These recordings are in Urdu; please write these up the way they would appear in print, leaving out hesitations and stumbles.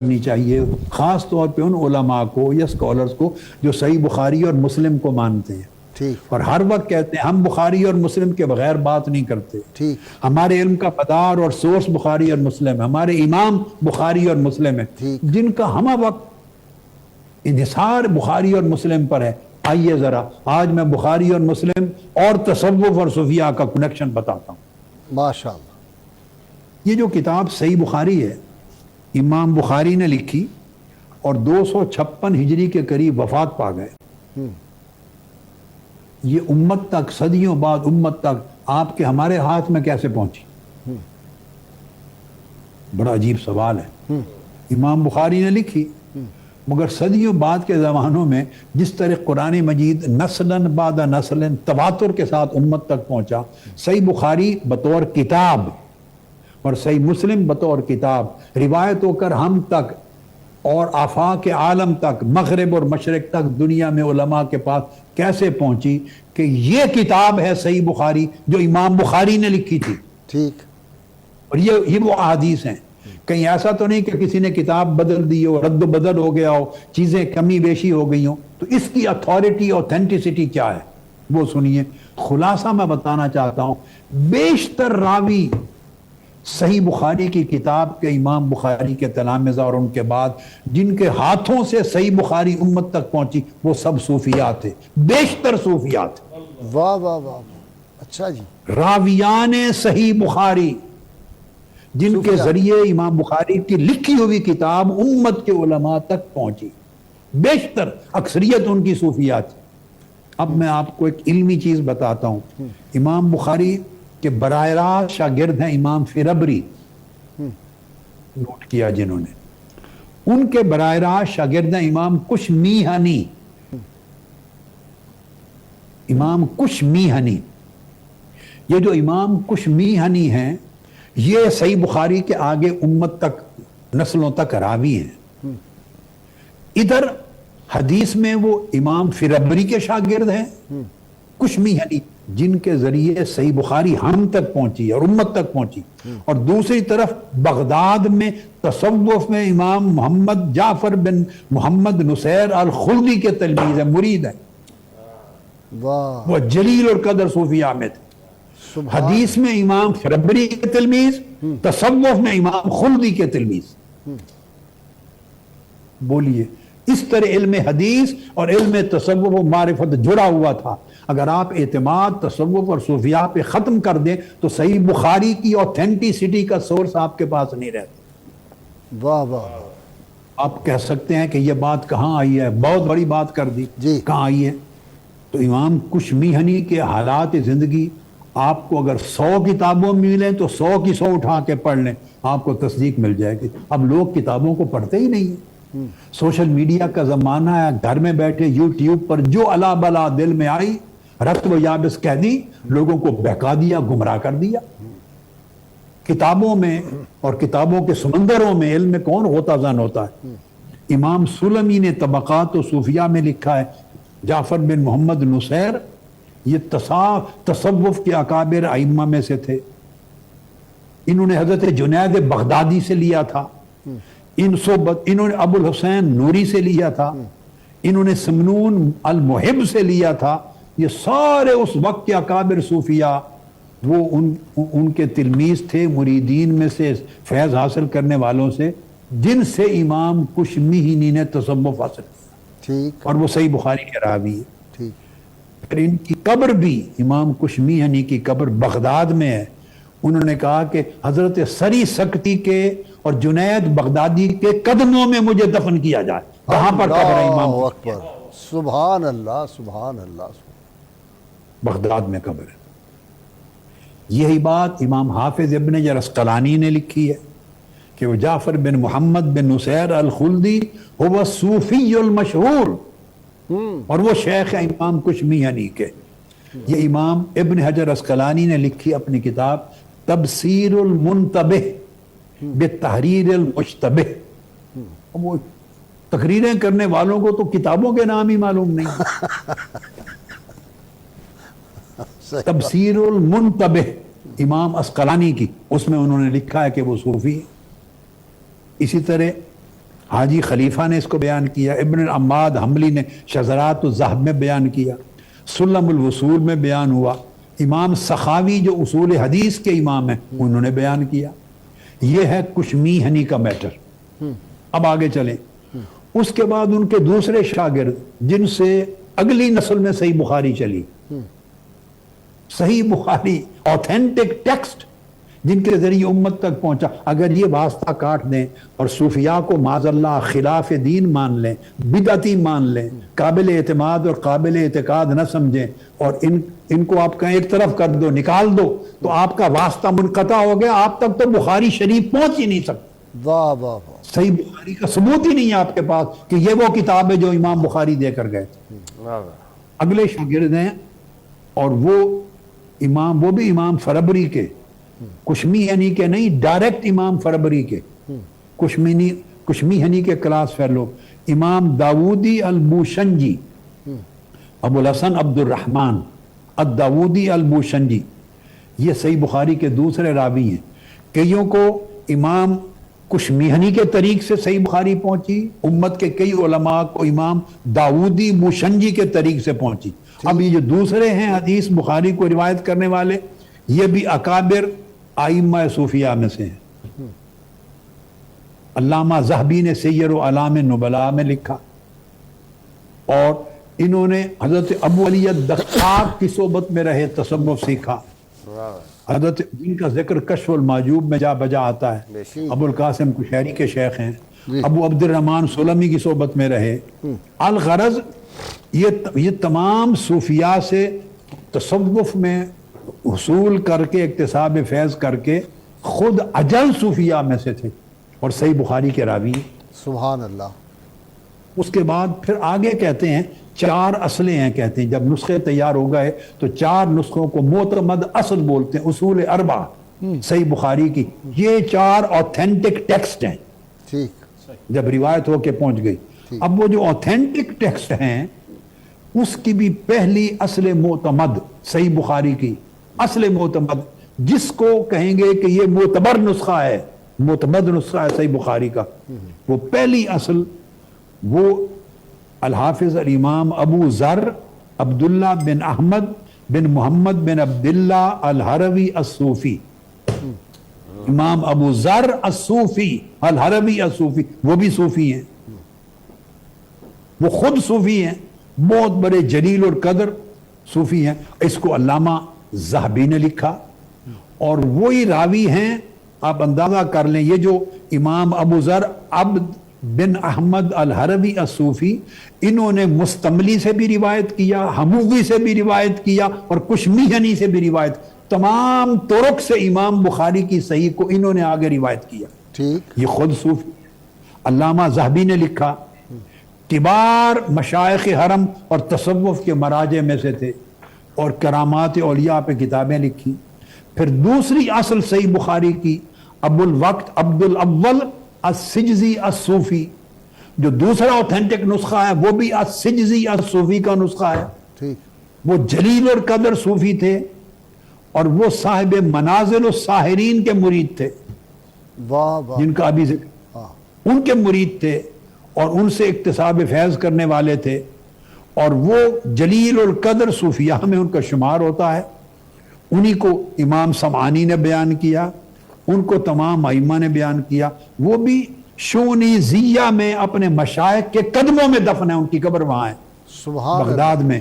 کرنی چاہیے، خاص طور پہ ان علماء کو یا اسکالرز کو جو صحیح بخاری اور مسلم کو مانتے ہیں اور ہر وقت کہتے ہیں ہم بخاری اور مسلم کے بغیر بات نہیں کرتے، ہمارے علم کا مدار اور سورس بخاری اور مسلم ہے، ہمارے امام بخاری اور مسلم ہے، جن کا ہمہ وقت انحصار بخاری اور مسلم پر ہے۔ آئیے ذرا آج میں بخاری اور مسلم اور تصوف اور صوفیاء کا کنیکشن بتاتا ہوں۔ ماشاءاللہ۔ یہ جو کتاب صحیح بخاری ہے امام بخاری نے لکھی اور 256 ہجری کے قریب وفات پا گئے۔ یہ امت تک صدیوں بعد امت تک آپ کے ہمارے ہاتھ میں کیسے پہنچی؟ بڑا عجیب سوال ہے۔ امام بخاری نے لکھی مگر صدیوں بعد کے زمانوں میں جس طرح قرآن مجید نسلاً بعد نسلاً تواتر کے ساتھ امت تک پہنچا، صحیح بخاری بطور کتاب اور صحیح مسلم بطور کتاب روایت ہو کر ہم تک اور آفاق عالم تک، مغرب اور مشرق تک دنیا میں علماء کے پاس کیسے پہنچی کہ یہ کتاب ہے صحیح بخاری جو امام بخاری نے لکھی تھی۔ ٹھیک۔ اور یہ وہ احادیث ہیں، کہیں ایسا تو نہیں کہ کسی نے کتاب بدل دی ہو، رد و بدل ہو گیا ہو، چیزیں کمی بیشی ہو گئی ہوں۔ تو اس کی اتھارٹی اوتھینٹسٹی کیا ہے وہ سنیے۔ خلاصہ میں بتانا چاہتا ہوں، بیشتر راوی صحیح بخاری کی کتاب کے امام بخاری کے تلامذہ اور ان کے بعد جن کے ہاتھوں سے صحیح بخاری امت تک پہنچی وہ سب صوفیاء تھے، بیشتر صوفیاء تھے۔ واہ واہ واہ، اچھا جی۔ راویان صحیح بخاری جن کے ذریعے امام بخاری کی لکھی ہوئی کتاب امت کے علماء تک پہنچی، بیشتر اکثریت ان کی صوفیاء تھی۔ اب میں آپ کو ایک علمی چیز بتاتا ہوں۔ امام بخاری کہ براہ راست شاگرد ہیں امام فربری، نوٹ کیا جنہوں نے، ان کے براہ راست شاگرد ہیں امام کشمیہنی۔ امام کشمیہنی، یہ جو امام کشمیہنی ہیں یہ صحیح بخاری کے آگے امت تک نسلوں تک راوی ہیں۔ ادھر حدیث میں وہ امام فربری کے شاگرد ہیں کشمیہنی، جن کے ذریعے صحیح بخاری ہم تک پہنچی اور امت تک پہنچی، اور دوسری طرف بغداد میں تصوف میں امام محمد جعفر بن محمد نصیر الخلدی کے تلمیذ ہیں، مرید ہیں، وہ جلیل القدر صوفیاء میں تھے۔ حدیث میں امام فربری کے تلمیذ، تصوف میں امام خلدی کے تلمیذ۔ بولیے، اس طرح علم حدیث اور علم تصوف و معرفت جڑا ہوا تھا۔ اگر آپ اعتماد تصوف اور صوفیاء پہ ختم کر دیں تو صحیح بخاری کی اوتھینٹسٹی کا سورس آپ کے پاس نہیں رہتا۔ واہ واہ۔ آپ کہہ سکتے ہیں کہ یہ بات کہاں آئی ہے، بہت بڑی بات کر دی، کہاں آئی ہے؟ تو امام کشمیہنی کے حالات زندگی آپ کو اگر 100 کتابوں میں ملیں تو 100 کی 100 اٹھا کے پڑھ لیں، آپ کو تصدیق مل جائے گی۔ اب لوگ کتابوں کو پڑھتے ہی نہیں ہیں، سوشل میڈیا کا زمانہ ہے، گھر میں بیٹھے یوٹیوب پر جو الا بلا دل میں آئی رت و یابس کہہ دی، لوگوں کو بہکا دیا، گمراہ کر دیا۔ کتابوں میں اور کتابوں کے سمندروں میں علم میں کون غوطہ زن ہوتا ہے؟ امام سلمی نے طبقات و صوفیاء میں لکھا ہے، جعفر بن محمد نصیر یہ تصوف کے اکابر ائمہ میں سے تھے، انہوں نے حضرت جنید بغدادی سے لیا تھا، انہوں نے ابو الحسین نوری سے لیا تھا، انہوں نے سمنون المحب سے لیا تھا۔ یہ سارے اس وقت کے اکابر صوفیاء وہ ان کے تلمیذ تھے، مریدین میں سے، فیض حاصل کرنے والوں سے، جن سے امام کشمیہنی نے تصوف حاصل کیا، اور وہ صحیح بخاری کے راوی ہے۔ پھر ان کی قبر بھی، امام کشمیہنی کی قبر بغداد میں ہے۔ انہوں نے کہا کہ حضرت سری سکتی کے اور جنید بغدادی کے قدموں میں مجھے دفن کیا جائے، وہاں پر قبر ہے امام اکبر۔ سبحان اللہ، سبحان اللہ۔ بغداد میں قبر ہے۔ یہی بات امام حافظ ابن حجر عسقلانی نے لکھی ہے کہ وہ جعفر بن محمد بن نصیر الخلدی هو صوفی المشہور، اور وہ شیخ امام کشمیہنی کے۔ یہ امام ابن حجر عسقلانی نے لکھی اپنی کتاب تبصیر المنتبہ بتحریر المشتبہ۔ وہ تقریریں کرنے والوں کو تو کتابوں کے نام ہی معلوم نہیں۔ تبصیر المنتبہ امام عسقلانی کی، اس میں انہوں نے لکھا ہے کہ وہ صوفی۔ اسی طرح حاجی خلیفہ نے اس کو بیان کیا، ابن العماد حنبلی نے شذرات الذہب میں بیان کیا، سلم الوصول میں بیان ہوا، امام سخاوی جو اصول حدیث کے امام ہیں انہوں نے بیان کیا۔ یہ ہے کشمیہنی کا میٹر۔ اب آگے چلیں، اس کے بعد ان کے دوسرے شاگرد جن سے اگلی نسل میں صحیح بخاری چلی، صحیح بخاری اوتھینٹک ٹیکسٹ جن کے ذریعے امت تک پہنچا، اگر یہ واسطہ کاٹ دیں اور صوفیاء کو معاذ اللہ خلاف دین مان لیں، بدعتی مان لیں، قابل اعتماد اور قابل اعتقاد نہ سمجھیں، اور ان کو آپ کہیں ایک طرف کر دو، نکال دو، تو آپ کا واسطہ منقطع ہو گیا، آپ تک تو بخاری شریف پہنچ ہی نہیں سکتا۔ واہ واہ واہ، صحیح بخاری کا ثبوت ہی نہیں ہے آپ کے پاس کہ یہ وہ کتاب ہے جو امام بخاری دے کر گئے تھے۔ اگلے شاگرد ہیں اور وہ بھی امام فربری کے، کشمیہنی کے نہیں، ڈائریکٹ امام فربری کے، کشمیہنی کے کلاس فیلو امام داودی البوشنجی، ابو الحسن عبد الرحمن الداودی البوشنجی، یہ صحیح بخاری کے دوسرے راوی ہیں۔ کئیوں کو امام کشمیہنی کے طریق سے صحیح بخاری پہنچی، امت کے کئی علماء کو امام داودی بوشنجی کے طریق سے پہنچی۔ اب یہ جو دوسرے ہیں حدیث بخاری کو روایت کرنے والے، یہ بھی اکابر ائمہ صوفیہ میں سے ہیں۔ علامہ ذہبی نے سیر و اعلام نبلاء میں لکھا، اور انہوں نے حضرت ابو علی الدقاق کی صحبت میں رہے، تصوف سیکھا۔ حضرت جن کا ذکر کشف المعجوب میں جا بجا آتا ہے، ابو القاسم کشیری کے شیخ ہیں، ابو عبد الرحمن سلمی کی صحبت میں رہے۔ الغرض یہ تمام صوفیاء سے تصوف میں حصول کر کے، اکتساب فیض کر کے، خود اجل صوفیاء میں سے تھے اور صحیح بخاری کے راوی۔ سبحان اللہ۔ اس کے بعد پھر آگے کہتے ہیں 4 اصلیں ہیں، کہتے ہیں جب نسخے تیار ہو گئے تو 4 نسخوں کو معتمد اصل بولتے ہیں، اصول 4 صحیح بخاری کی۔ یہ 4 اوتھینٹک ٹیکسٹ ہیں ٹھیک، جب روایت ہو کے پہنچ گئی۔ اب وہ جو اوتھینٹک ٹیکسٹ ہیں اس کی بھی پہلی اصل معتمد صحیح بخاری کی، اصل معتمد جس کو کہیں گے کہ یہ معتبر نسخہ ہے، معتمد نسخہ ہے صحیح بخاری کا، وہ پہلی اصل وہ الحافظ الامام ابو ذر عبداللہ بن احمد بن محمد بن عبداللہ الحروی الصوفی، امام ابو ذر الصوفی الحروی الصوفی، وہ بھی صوفی ہیں، وہ خود صوفی ہیں، بہت بڑے جلیل اور قدر صوفی ہیں۔ اس کو علامہ ذہبی نے لکھا، اور وہی راوی ہیں، آپ اندازہ کر لیں، یہ جو امام ابو ذر عبد بن احمد الحروی الصوفی، انہوں نے مستملی سے بھی روایت کیا، حموی سے بھی روایت کیا، اور کشمیہنی سے بھی روایت، تمام طرق سے امام بخاری کی صحیح کو انہوں نے آگے روایت کیا۔ ٹھیک، یہ خود صوفی۔ علامہ ذہبی نے لکھا، کبار مشائخ حرم اور تصوف کے مراجع میں سے تھے، اور کرامات اولیاء پہ کتابیں لکھی۔ پھر دوسری اصل صحیح بخاری کی ابو الوقت عبد الاول السجزی الصوفی، جو دوسرا اوتھینٹک نسخہ ہے وہ بھی السجزی الصوفی کا نسخہ ہے۔ ٹھیک، وہ جلیل اور قدر صوفی تھے، اور وہ صاحب منازل الساحرین کے مرید تھے، واہ واہ، جن کا ابھی ذکر، ان کے مرید تھے اور ان سے اکتساب فیض کرنے والے تھے، اور وہ جلیل القدر صوفیاء میں ان کا شمار ہوتا ہے۔ انہی کو امام سمعانی نے بیان کیا، ان کو تمام ائمہ نے بیان کیا۔ وہ بھی شونیزیہ میں اپنے مشائخ کے قدموں میں دفن ہے، ان کی قبر وہاں ہے سبحان بغداد میں۔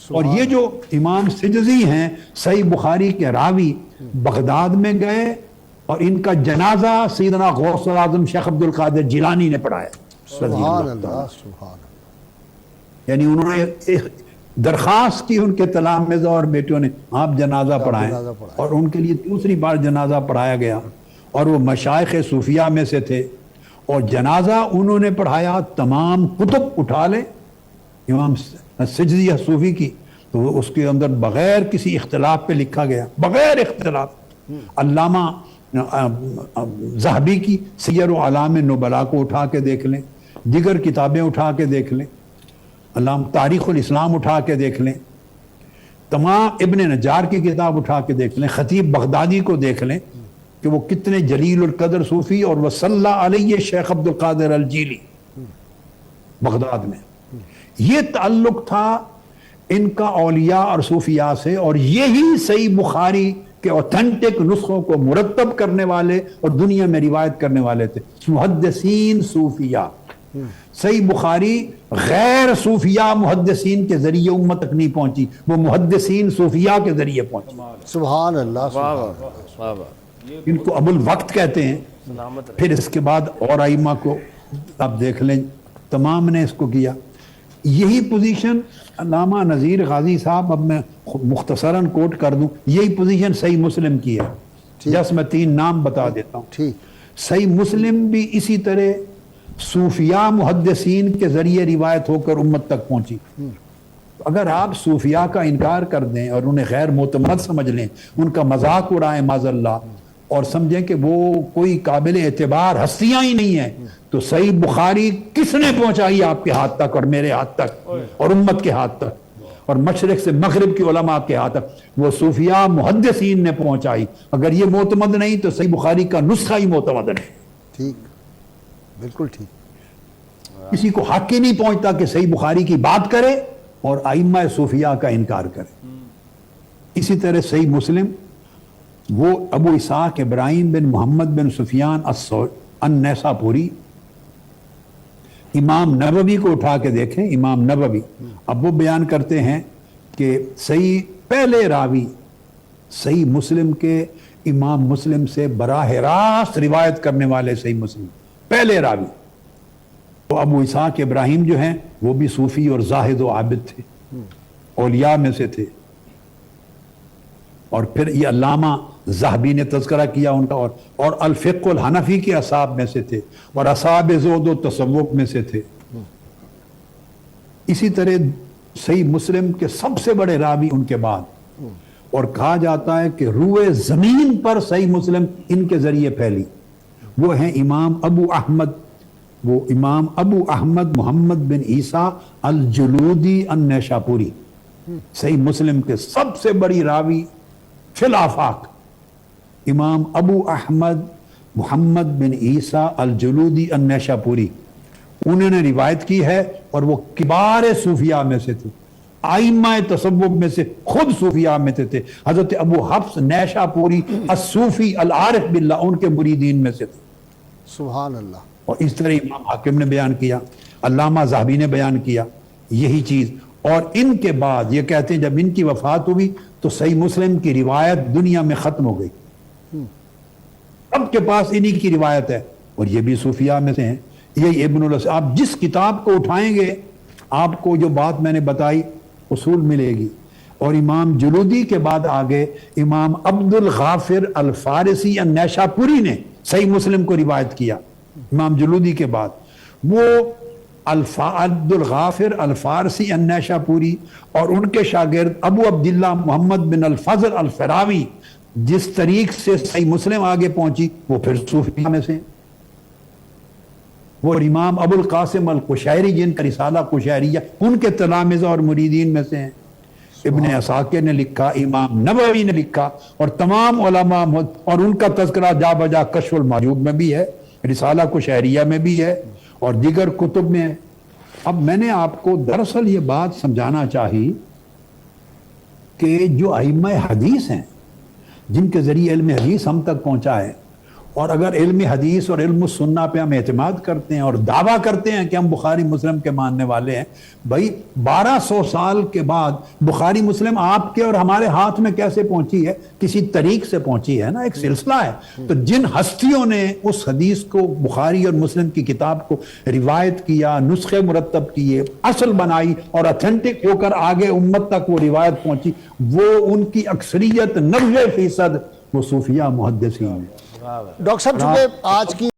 اور یہ جو امام سجزی ہیں صحیح بخاری کے راوی، بغداد میں گئے اور ان کا جنازہ سیدنا غوث الاعظم شیخ عبد القادر جیلانی نے پڑھایا، سبحان اللہ، سبحان اللہ۔ یعنی انہوں نے ایک درخواست کی ان کے تلامذہ اور بیٹوں نے، آپ جنازہ پڑھائیں، جنازہ پڑھائیں۔ اور ان کے لیے دوسری بار جنازہ پڑھایا گیا، اور وہ مشائخ صوفیہ میں سے تھے، اور جنازہ انہوں نے پڑھایا۔ تمام کتب اٹھا لیں امام سجزی صوفی کی، تو وہ اس کے اندر بغیر کسی اختلاف پہ لکھا گیا، بغیر اختلاف۔ علامہ ذہبی کی سیر و اعلام نبلاء کو اٹھا کے دیکھ لیں، دیگر کتابیں اٹھا کے دیکھ لیں، علامہ تاریخ الاسلام اٹھا کے دیکھ لیں، تمام ابن نجار کی کتاب اٹھا کے دیکھ لیں، خطیب بغدادی کو دیکھ لیں کہ وہ کتنے جلیل القدر صوفی، اور وصلی علیہ شیخ عبد القادر الجیلی، بغداد میں. یہ تعلق تھا ان کا اولیاء اور صوفیاء سے, اور یہی صحیح بخاری کے اوتھینٹک نسخوں کو مرتب کرنے والے اور دنیا میں روایت کرنے والے تھے محدثین صوفیاء. صحیح بخاری غیر صوفیاء محدثین کے ذریعے امت تک نہیں پہنچی, وہ محدثین صوفیاء کے ذریعے پہنچی. سبحان اللہ, سبحان اللہ. ان کو ابو الوقت کہتے ہیں. پھر اس کے بعد اور ائمہ کو آپ دیکھ لیں, تمام نے اس کو کیا. یہی پوزیشن علامہ نذیر غازی صاحب, اب میں مختصراً کوٹ کر دوں, یہی پوزیشن صحیح مسلم کی ہے. جس میں 3 نام بتا دیتا ہوں. ٹھیک. صحیح مسلم بھی اسی طرح صوفیاء محدثین کے ذریعے روایت ہو کر امت تک پہنچی. اگر آپ صوفیاء کا انکار کر دیں اور انہیں غیر معتمد سمجھ لیں, ان کا مذاق اڑائیں معاذ اللہ, اور سمجھیں کہ وہ کوئی قابل اعتبار ہستیاں ہی نہیں ہیں, تو صحیح بخاری کس نے پہنچائی آپ کے ہاتھ تک اور میرے ہاتھ تک اور امت کے ہاتھ تک اور مشرق سے مغرب کی علماء کے ہاتھ تک؟ وہ صوفیاء محدثین نے پہنچائی. اگر یہ معتمد نہیں تو صحیح بخاری کا نسخہ ہی معتمد نہیں. ٹھیک, بالکل ٹھیک. کسی کو حق ہی نہیں پہنچتا کہ صحیح بخاری کی بات کرے اور ائمہ صوفیاء کا انکار کرے. اسی طرح صحیح مسلم وہ ابو اسحاق ابراہیم بن محمد بن سفیان النیسابوری, امام نووی کو اٹھا کے دیکھیں. امام نووی اب وہ بیان کرتے ہیں کہ صحیح پہلے راوی صحیح مسلم کے امام مسلم سے براہ راست روایت کرنے والے صحیح مسلم پہلے راوی تو ابو اسحاق ابراہیم جو ہیں وہ بھی صوفی اور زاہد و عابد تھے, اولیاء میں سے تھے. اور پھر یہ علامہ ذہبی نے تذکرہ کیا ان کا, اور الفقہ الحنفی کے اصحاب میں سے تھے, اور اصحاب زہد و تصوف میں سے تھے. اسی طرح صحیح مسلم کے سب سے بڑے راوی ان کے بعد, اور کہا جاتا ہے کہ روئے زمین پر صحیح مسلم ان کے ذریعے پھیلی, وہ ہیں امام ابو احمد محمد بن عیسیٰ الجلودی النیشاپوری. صحیح مسلم کے سب سے بڑی راوی فی الآفاق امام ابو احمد محمد بن عیسیٰ الجلودی النیشاپوری, انہوں نے روایت کی ہے, اور وہ کبار صوفیاء میں سے تھے, ائمہ تصوف میں سے خود صوفیاء میں تھے. حضرت ابو حفص نیشاپوری الصوفی العارف باللہ ان کے مریدین میں سے تھے. سبحان اللہ. اور اس طرح امام حاکم نے بیان کیا, علامہ ذہبی نے بیان کیا یہی چیز. اور ان کے بعد یہ کہتے ہیں جب ان کی وفات ہوئی تو صحیح مسلم کی روایت دنیا میں ختم ہو گئی. اب کے پاس انہی کی روایت ہے, اور یہ بھی صوفیاء میں سے ہیں. یہی ابن الاسیر, آپ جس کتاب کو اٹھائیں گے آپ کو جو بات میں نے بتائی اصول ملے گی. اور امام جلودی کے بعد آگے امام عبد الغافر الفارسی النیشاپوری نے صحیح مسلم کو روایت کیا. امام جلودی کے بعد وہ عبد الغافر الفارسی النیشاپوری اور ان کے شاگرد ابو عبداللہ محمد بن الفضل الفراوی جس طریق سے صحیح مسلم آگے پہنچی وہ پھر صوفیاء میں سے. وہ امام ابو القاسم القشیری جن کا رسالہ قشیریہ ان کے تلامذہ اور مریدین میں سے ہیں. ابن عساکر نے لکھا, امام نووی نے لکھا, اور تمام علماء, اور ان کا تذکرہ جا بجا کشف المعجوب میں بھی ہے, رسالہ قشیریہ میں بھی ہے, اور دیگر کتب میں ہے. اب میں نے آپ کو دراصل یہ بات سمجھانا چاہی کہ جو ائمہ حدیث ہیں جن کے ذریعے علم حدیث ہم تک پہنچا ہے, اور اگر علم حدیث اور علم السنہ پہ ہم اعتماد کرتے ہیں اور دعویٰ کرتے ہیں کہ ہم بخاری مسلم کے ماننے والے ہیں, بھائی 1200 سال کے بعد بخاری مسلم آپ کے اور ہمارے ہاتھ میں کیسے پہنچی ہے؟ کسی طریق سے پہنچی ہے نا, ایک سلسلہ ہے. تو جن ہستیوں نے اس حدیث کو, بخاری اور مسلم کی کتاب کو روایت کیا, نسخے مرتب کیے, اصل بنائی اور اتھینٹک ہو کر آگے امت تک وہ روایت پہنچی, وہ ان کی اکثریت 90% وہ صوفیاء محدثین ہیں. ڈاکٹر صاحب چونکہ آج کی